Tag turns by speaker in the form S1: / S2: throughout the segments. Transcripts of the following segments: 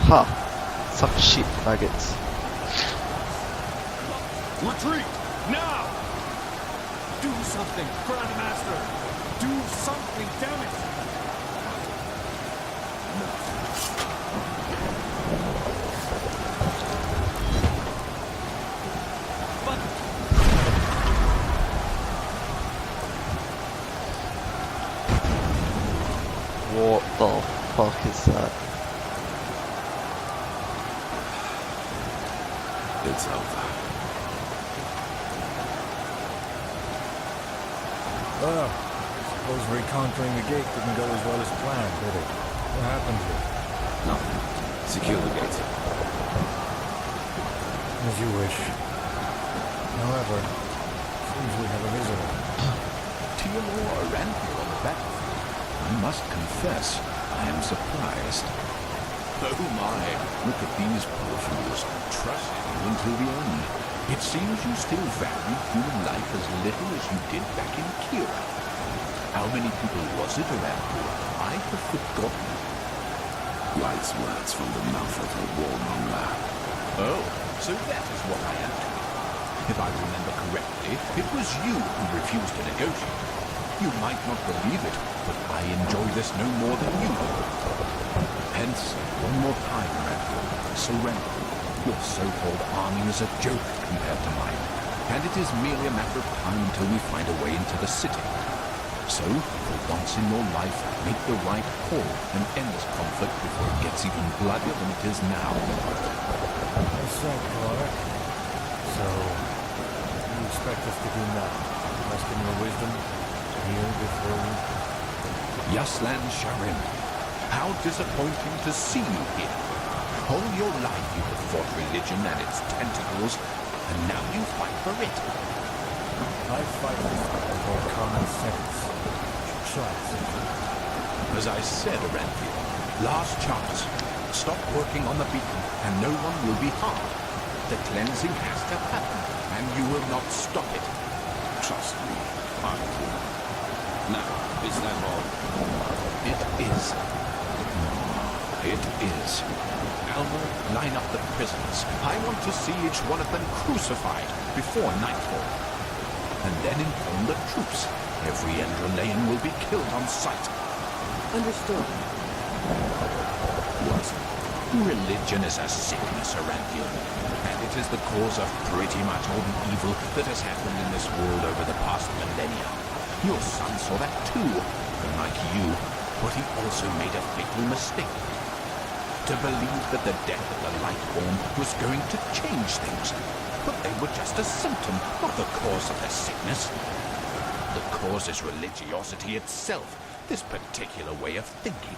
S1: Ha! Suck shit, faggots.
S2: Retreat! Now! Do something, Grandmaster! Do something, damn it! But...
S1: What the fuck is that?
S3: It's over.
S4: Well, suppose reconquering the gate didn't go as well as planned, did it? What happened here?
S3: Nothing. Secure the gate.
S4: As you wish. However, seems we have a visitor.
S5: Theodore Ranthor on the battlefield. I must confess, I am surprised. Oh my, look at these poor fools, trusting you until the end. It seems you still value human life as little as you did back in Kira. How many people was it around here? I have forgotten.
S3: Wise words from the mouth of a warmonger.
S5: Oh, so that is what I am doing. If I remember correctly, it was you who refused to negotiate. You might not believe it, but I enjoy this no more than you do. Hence, one more time, Ranthor, surrender. Your so-called army is a joke compared to mine, and it is merely a matter of time until we find a way into the city. So, for once in your life, make the right call and end this conflict before it gets even bloodier than it is now.
S4: Well said, Clark. So, what do you expect us to do now? Rest in your wisdom? Kneel before you?
S5: Yaslan Sharim, how disappointing to see you here. All your life you have fought religion and its tentacles, and now you fight for it.
S4: I fight for common sense. Try something.
S5: As I said, Aranthio, last chance. Stop working on the beacon, and no one will be harmed. The cleansing has to happen, and you will not stop it.
S3: Trust me, I will. Now, is that all?
S5: It is. It is. Elmer, line up the prisoners. I want to see each one of them crucified before nightfall. And then inform the troops. Every Enderalayan will be killed on sight.
S6: Understood.
S5: What? Religion is a sickness, Aranthio, and it is the cause of pretty much all the evil that has happened in this world over the past millennia. Your son saw that too, and like you, but he also made a fatal mistake. To believe that the death of the Lightborn was going to change things. But they were just a symptom, not the cause of the sickness. The cause is religiosity itself, this particular way of thinking.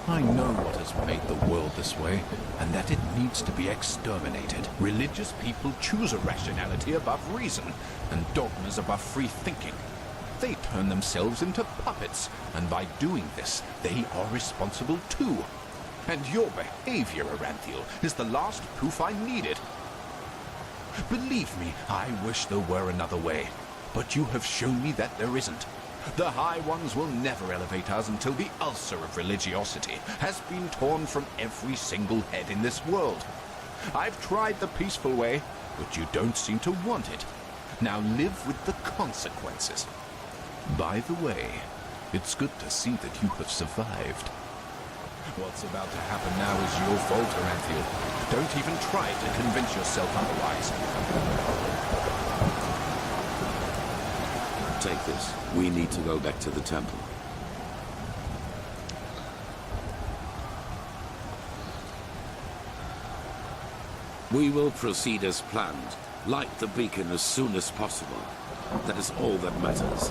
S5: I know what has made the world this way, and that it needs to be exterminated. Religious people choose irrationality above reason, and dogmas above free thinking. They turn themselves into puppets, and by doing this, they are responsible too. And your behavior, Aranthio, is the last proof I needed. Believe me, I wish there were another way, but you have shown me that there isn't. The High Ones will never elevate us until the ulcer of religiosity has been torn from every single head in this world. I've tried the peaceful way, but you don't seem to want it. Now live with the consequences. By the way, it's good to see that you have survived. What's about to happen now is your fault, Aranthio. Don't even try to convince yourself otherwise.
S3: Take this. We need to go back to the temple. We will proceed as planned. Light the beacon as soon as possible. That is all that matters.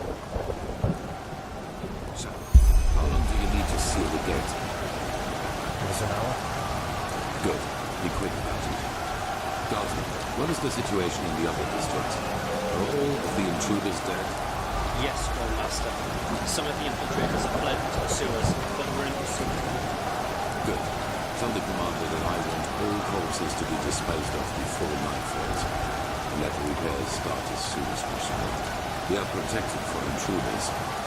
S3: So, how long do you need to seal the gate?
S4: Give us an hour?
S3: Good. Be quick about it. Dalton, what is the situation in the other districts? Are all of the intruders dead?
S7: Yes, Grandmaster. Some of the infiltrators have fled to the sewers, but we're in pursuit.
S3: Good. Tell the commander that I want all corpses to be disposed of before night falls. And let the repairs start as soon as possible. We are protected from intruders,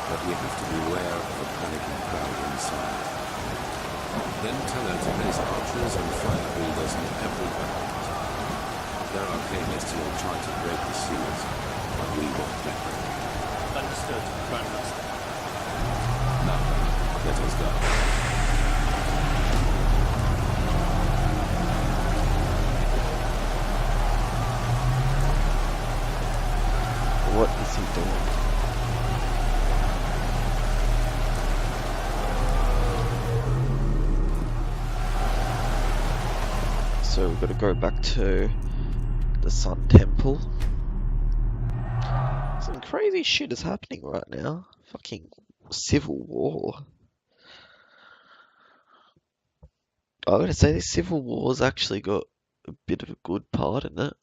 S3: but we have to beware of a panicking crowd inside. Then tell her to place archers and fire breathers in every barricade. There are chemists who will try to break the seals, but we won't let them.
S7: Understood, Grandmaster.
S3: Now, let us go.
S1: What is he doing? So we've got to go back to the Sun Temple. Some crazy shit is happening right now. Fucking civil war. I gotta say, this civil war's actually got a bit of a good part in it.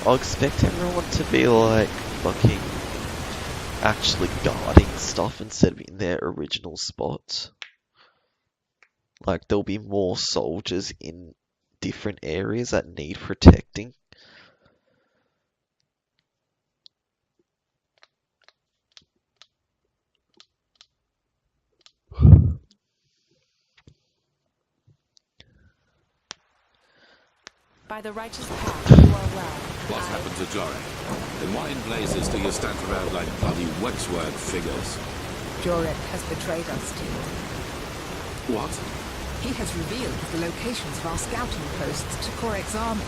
S1: I'll expect everyone to be like fucking actually guarding stuff instead of in their original spots. Like there'll be more soldiers in different areas that need protecting.
S6: By the righteous path, you are well.
S3: What's happened to Jorek? And why in blazes do you stand around like bloody waxwork figures?
S8: Jorek has betrayed us, Team.
S3: What?
S8: He has revealed the locations of our scouting posts to Korek's army.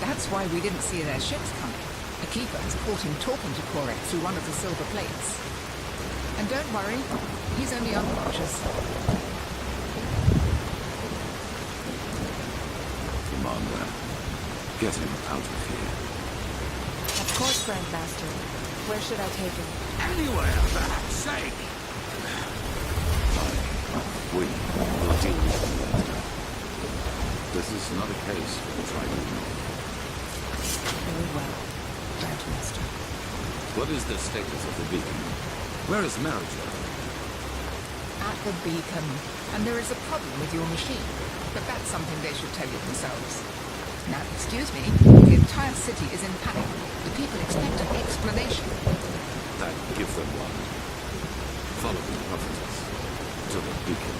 S8: That's why we didn't see their ships coming. The Keeper has caught him talking to Korek through one of the silver plates. And don't worry, he's only unconscious.
S3: Commander, get him out of here.
S6: Of course, Grandmaster. Where should I take him?
S3: Anywhere, for heck's sake! We will deal with him later. This is not a case for the tribunal.
S8: Very well, Grandmaster.
S3: What is the status of the beacon? Where is Marriage?
S8: At the beacon. And there is a problem with your machine. But that's something they should tell you themselves. Now, excuse me, the entire city is in panic. The people expect an explanation.
S3: Then give them one. Follow the prophetess to the beacon.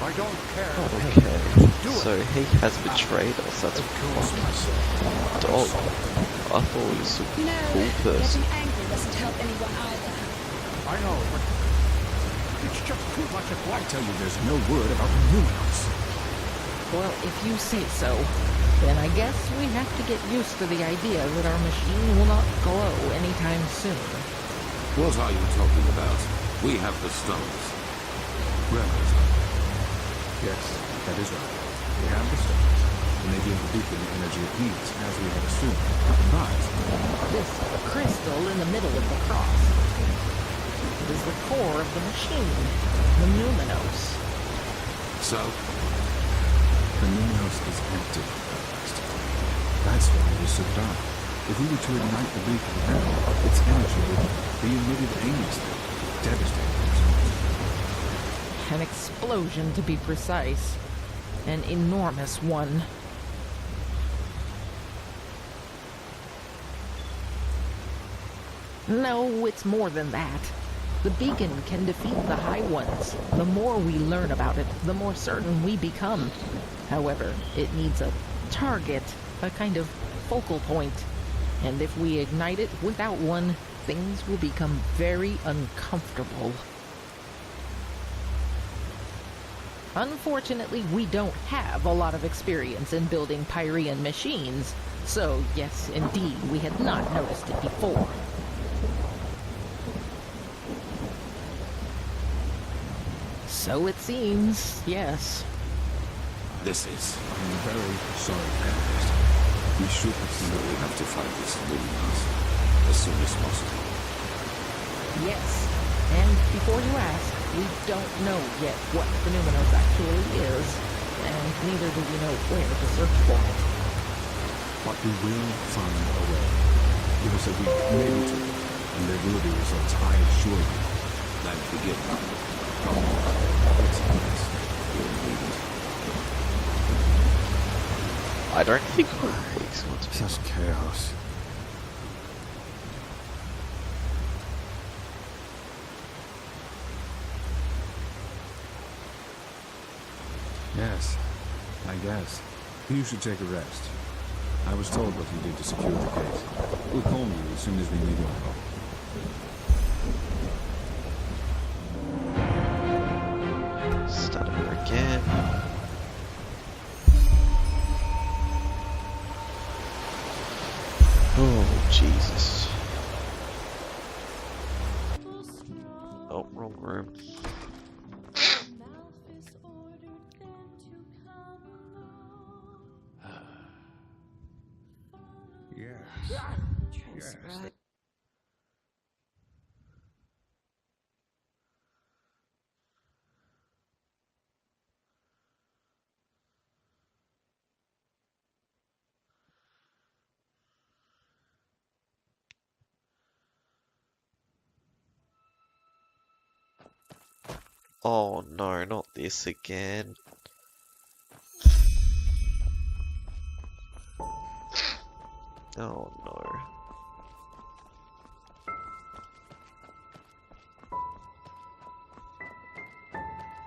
S2: I don't care.
S1: Okay, so he has betrayed us. That's a fucking dog. I thought he was a
S9: No,
S1: cool person.
S9: getting angry doesn't help anyone either.
S2: I know, but it's just too much at
S5: I
S2: once.
S5: tell you, there's no word about the Numenals.
S10: Well, if you say so, then I guess we have to get used to the idea that our machine will not glow anytime soon.
S3: What are you talking about? We have the stones.
S5: Realize. Yes, that is right. We have the stones, and they give the beacon the energy it needs, as we had assumed. But
S10: This crystal in the middle of the cross, it is the core of the machine, the Numenos.
S3: So,
S5: the Numenos is active first. That's why it is so dark. If we were to ignite the beacon now, its energy would be emitted aimlessly, devastating results.
S10: An explosion, to be precise. An enormous one. No, it's more than that. The beacon can defeat the High Ones. The more we learn about it, the more certain we become. However, it needs a target, a kind of focal point. And if we ignite it without one, things will become very uncomfortable. Unfortunately, we don't have a lot of experience in building Pyrean machines, so yes, indeed, we had not noticed it before. So it seems, yes.
S3: this is...
S5: I'm very sorry, Grandmaster. We should have seen
S3: So we have to fight this Luminous. as soon as possible.
S10: Yes. And before you ask, we don't know yet what the Numinos actually is, and neither do we know where to search for it.
S5: But we will find a way. Give us a week, maybe two, and there will be results, I assure you.
S3: Then begin. Come on. Let's do this. We'll need it.
S1: I don't think week's going to be
S5: Such chaos. Yes, I guess. You should take a rest. I was told what you did to secure the gate. We'll call you as soon as we need info.
S1: start over again. Oh, Jesus. Oh, wrong room.
S2: Yes.
S1: Oh no, not this again. Oh no.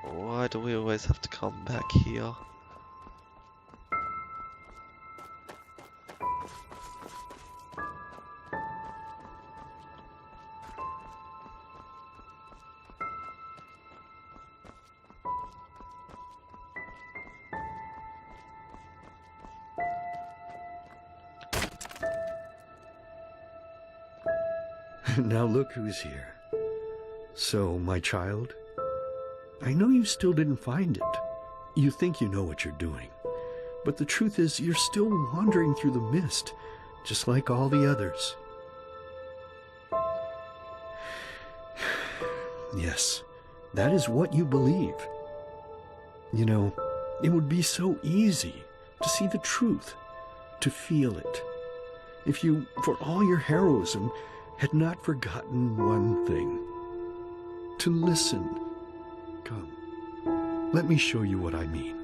S1: Why do we always have to come back here?
S2: Now look who's here. So, my child, I know you still didn't find it. You think you know what you're doing. But the truth is, you're still wandering through the mist, just like all the others. Yes, that is what you believe. You know, it would be so easy to see the truth, to feel it, if you, for all your heroism, had not forgotten one thing. To listen. Come, let me show you what I mean.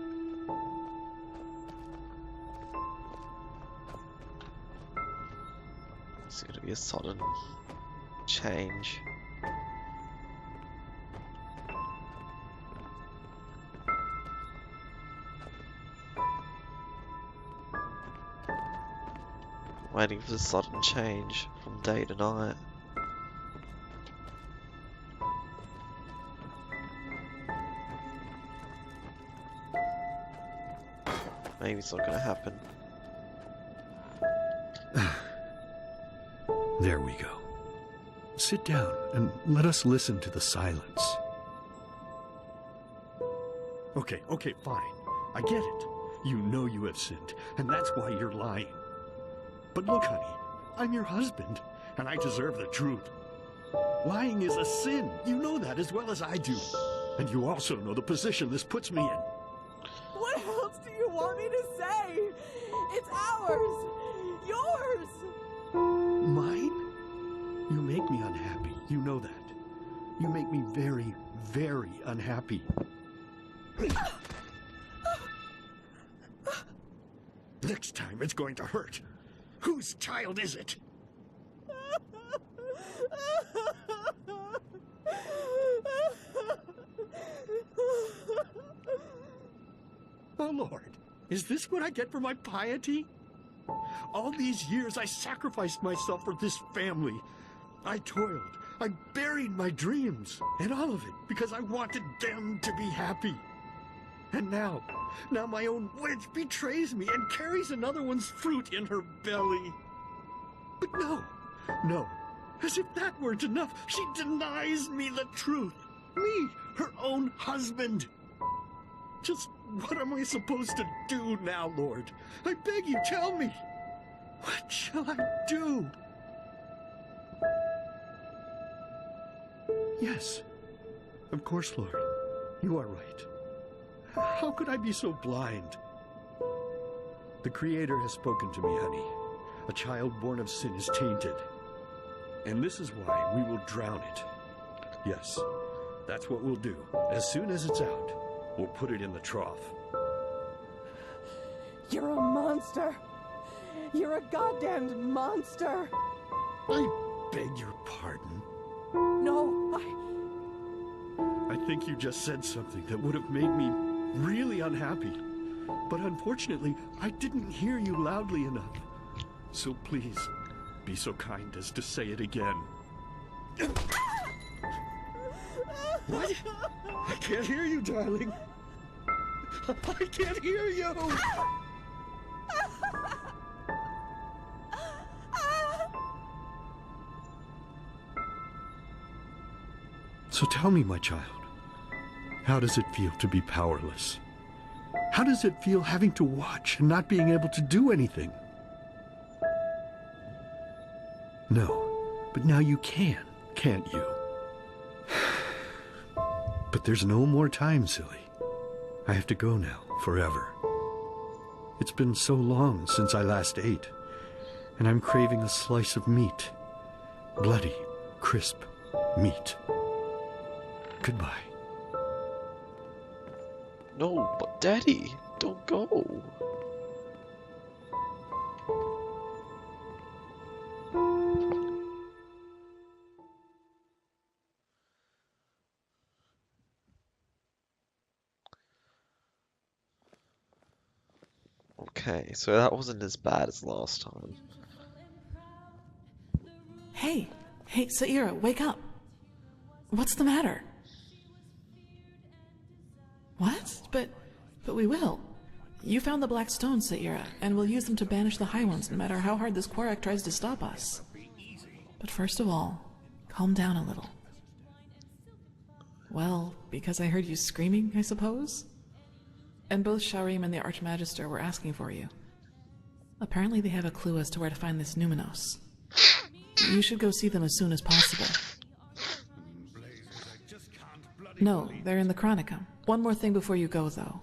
S1: It's going to be a sudden change. Waiting for the sudden change from day to night. Maybe it's not going to happen.
S2: There we go. Sit down and let us listen to the silence. Okay, fine. I get it. You know you have sinned, and that's why you're lying. But look, honey, I'm your husband, and I deserve the truth. Lying is a sin. You know that as well as I do. And you also know the position this puts me in.
S11: What else do you want me to say? It's ours! Yours!
S2: Mine? You make me unhappy. You know that. You make me very, very unhappy. Next time it's going to hurt. Whose child is it? Oh, Lord, is this what I get for my piety? All these years I sacrificed myself for this family. I toiled, I buried my dreams, and all of it because I wanted them to be happy. And now my own witch betrays me and carries another one's fruit in her belly. But no, as if that weren't enough, she denies me the truth. Me, her own husband. Just what am I supposed to do now, Lord? I beg you, tell me. What shall I do? Yes. Of course, Lord. You are right. How could I be so blind? The Creator has spoken to me, honey. A child born of sin is tainted. And this is why we will drown it. Yes, that's what we'll do. As soon as it's out, we'll put it in the trough.
S11: You're a monster. You're a goddamned monster.
S2: I beg your pardon.
S11: No,
S2: I think you just said something that would have made me really unhappy. But unfortunately, I didn't hear you loudly enough. So please, be so kind as to say it again. What? I can't hear you, darling. I can't hear you. So tell me, my child, how does it feel to be powerless? How does it feel having to watch and not being able to do anything? No, but now you can, can't you? But there's no more time, silly. I have to go now, forever. It's been so long since I last ate, and I'm craving a slice of meat. Bloody, crisp meat. Goodbye.
S1: No, but Daddy, don't go. Okay, so that wasn't as bad as last time.
S12: Hey, Saira, wake up. What's the matter? What? But we will. You found the black stones, Saira, and we'll use them to banish the High Ones, no matter how hard this Korak tries to stop us. But first of all, calm down a little. Well, because I heard you screaming, I suppose? And both Sharim and the Archmagister were asking for you. Apparently they have a clue as to where to find this Numenos. You should go see them as soon as possible. No, they're in the Chronicum. One more thing before you go, though.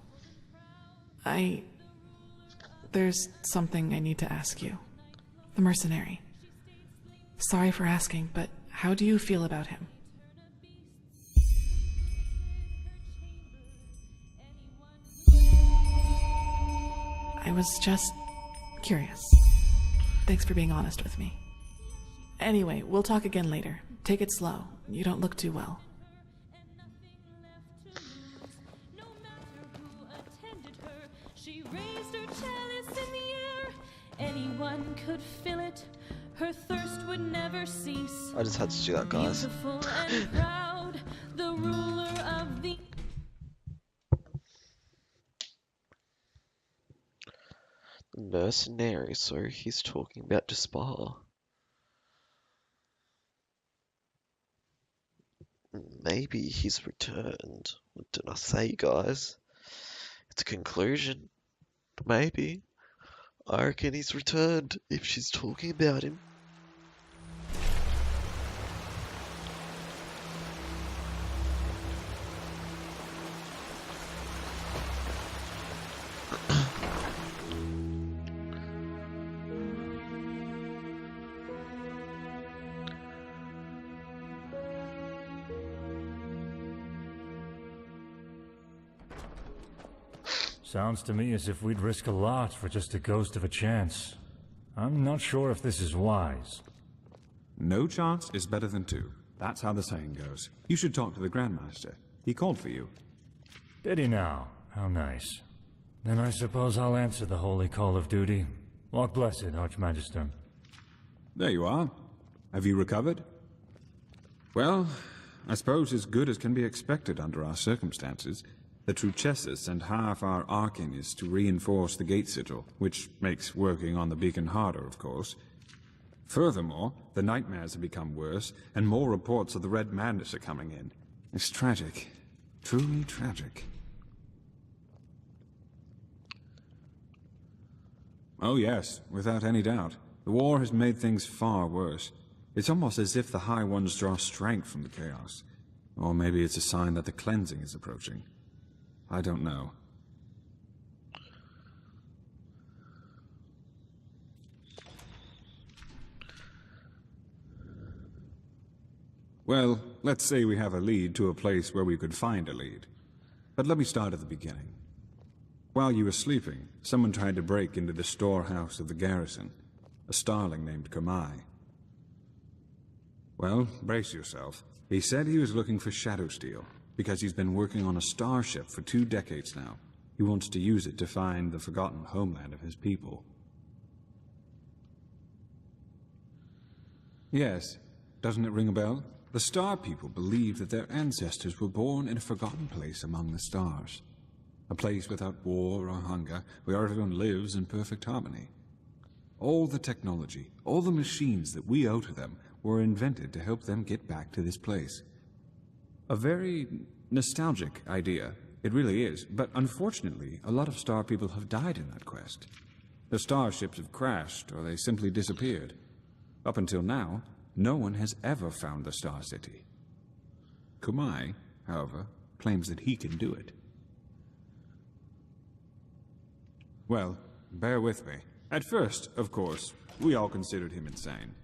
S12: There's something I need to ask you. The mercenary. Sorry for asking, but how do you feel about him? I was just curious. Thanks for being honest with me. Anyway, we'll talk again later. Take it slow. You don't look too well.
S13: She raised her chalice in the air. Anyone could fill it. Her thirst would never cease.
S1: I just had to do that, guys.
S13: Beautiful and proud, the ruler of the
S1: mercenary, so he's talking about Despar. Maybe he's returned. What did I say, guys? It's a conclusion. Maybe. I reckon he's returned if she's talking about him.
S4: Sounds to me as if we'd risk a lot for just a ghost of a chance. I'm not sure if this is wise.
S14: No chance is better than two. That's how the saying goes. You should talk to the Grandmaster. He called for you.
S4: Did he now? How nice. Then I suppose I'll answer the holy call of duty. Walk blessed, Archmagister.
S14: There you are. Have you recovered? Well, I suppose as good as can be expected under our circumstances. The Truchessus sent half our Arcanists to reinforce the gate sigil, which makes working on the beacon harder, of course. Furthermore, the nightmares have become worse, and more reports of the Red Madness are coming in. It's tragic. Truly tragic. Oh yes, without any doubt. The war has made things far worse. It's almost as if the High Ones draw strength from the chaos. Or maybe it's a sign that the cleansing is approaching. I don't know. Well, let's say we have a lead to a place where we could find a lead. But let me start at the beginning. While you were sleeping, someone tried to break into the storehouse of the garrison, a starling named Kamai. Well, brace yourself. He said he was looking for shadow steel, because he's been working on a starship for 2 decades now. He wants to use it to find the forgotten homeland of his people. Yes, doesn't it ring a bell? The Star People believe that their ancestors were born in a forgotten place among the stars. A place without war or hunger, where everyone lives in perfect harmony. All the technology, all the machines that we owe to them were invented to help them get back to this place. A very nostalgic idea, it really is, but unfortunately, a lot of Star People have died in that quest. The starships have crashed, or they simply disappeared. Up until now, no one has ever found the Star City. Kumai, however, claims that he can do it. Well, bear with me. At first, of course, we all considered him insane.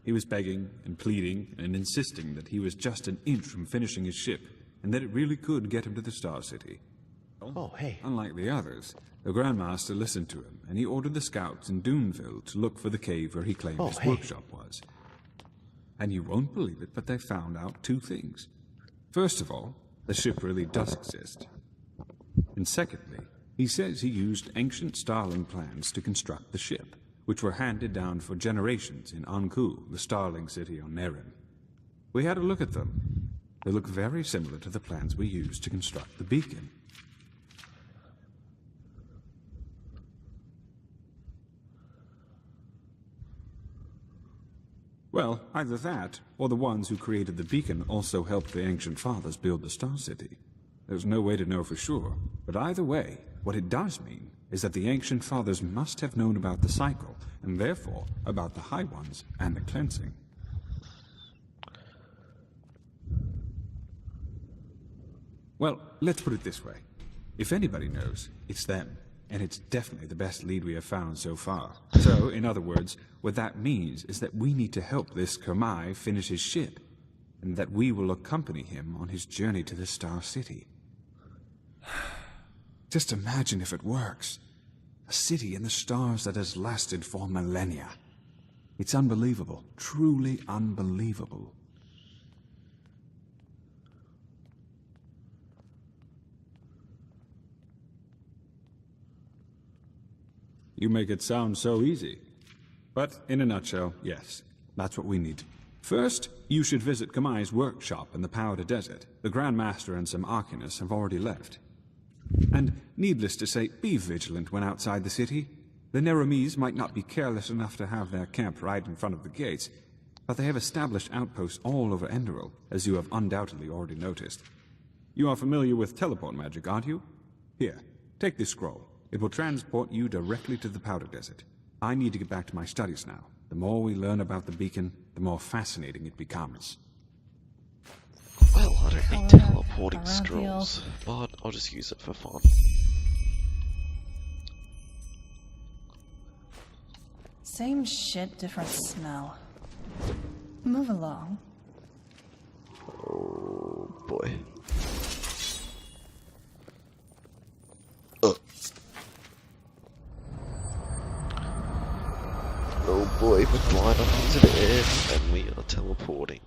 S14: He was begging and pleading and insisting that he was just an inch from finishing his ship, and that it really could get him to the Star City.
S1: Oh, hey.
S14: Unlike the others, the Grandmaster listened to him, and he ordered the scouts in Duneville to look for the cave where he claimed his workshop was. And you won't believe it, but they found out 2 things. First of all, the ship really does exist. And secondly, he says he used ancient starling plans to construct the ship, which were handed down for generations in Anku, the starling city on Nerim. We had a look at them. They look very similar to the plans we used to construct the beacon. Well, either that, or the ones who created the beacon also helped the Ancient Fathers build the Star City. There's no way to know for sure, but either way, what it does mean is that the Ancient Fathers must have known about the cycle, and therefore about the High Ones and the cleansing. Well, let's put it this way. If anybody knows, it's them. And it's definitely the best lead we have found so far. So, in other words, what that means is that we need to help this Kamai finish his ship, and that we will accompany him on his journey to the Star City. Just imagine if it works. A city in the stars that has lasted for millennia. It's unbelievable, truly unbelievable. You make it sound so easy. But in a nutshell, yes, that's what we need. First, you should visit Kamai's workshop in the Powder Desert. The Grand Master and some Arcanists have already left. And needless to say, be vigilant when outside the city. The Neremese might not be careless enough to have their camp right in front of the gates, but they have established outposts all over Enderal, as you have undoubtedly already noticed. You are familiar with teleport magic, aren't you? Here, take this scroll. It will transport you directly to the Powder Desert. I need to get back to my studies now. The more we learn about the beacon, the more fascinating it becomes.
S1: Well, I don't need teleporting scrolls, but I'll just use it for fun.
S9: Same shit, different smell. Move along.
S1: Oh boy. Oh boy, we're flying up into the air, and we are teleporting.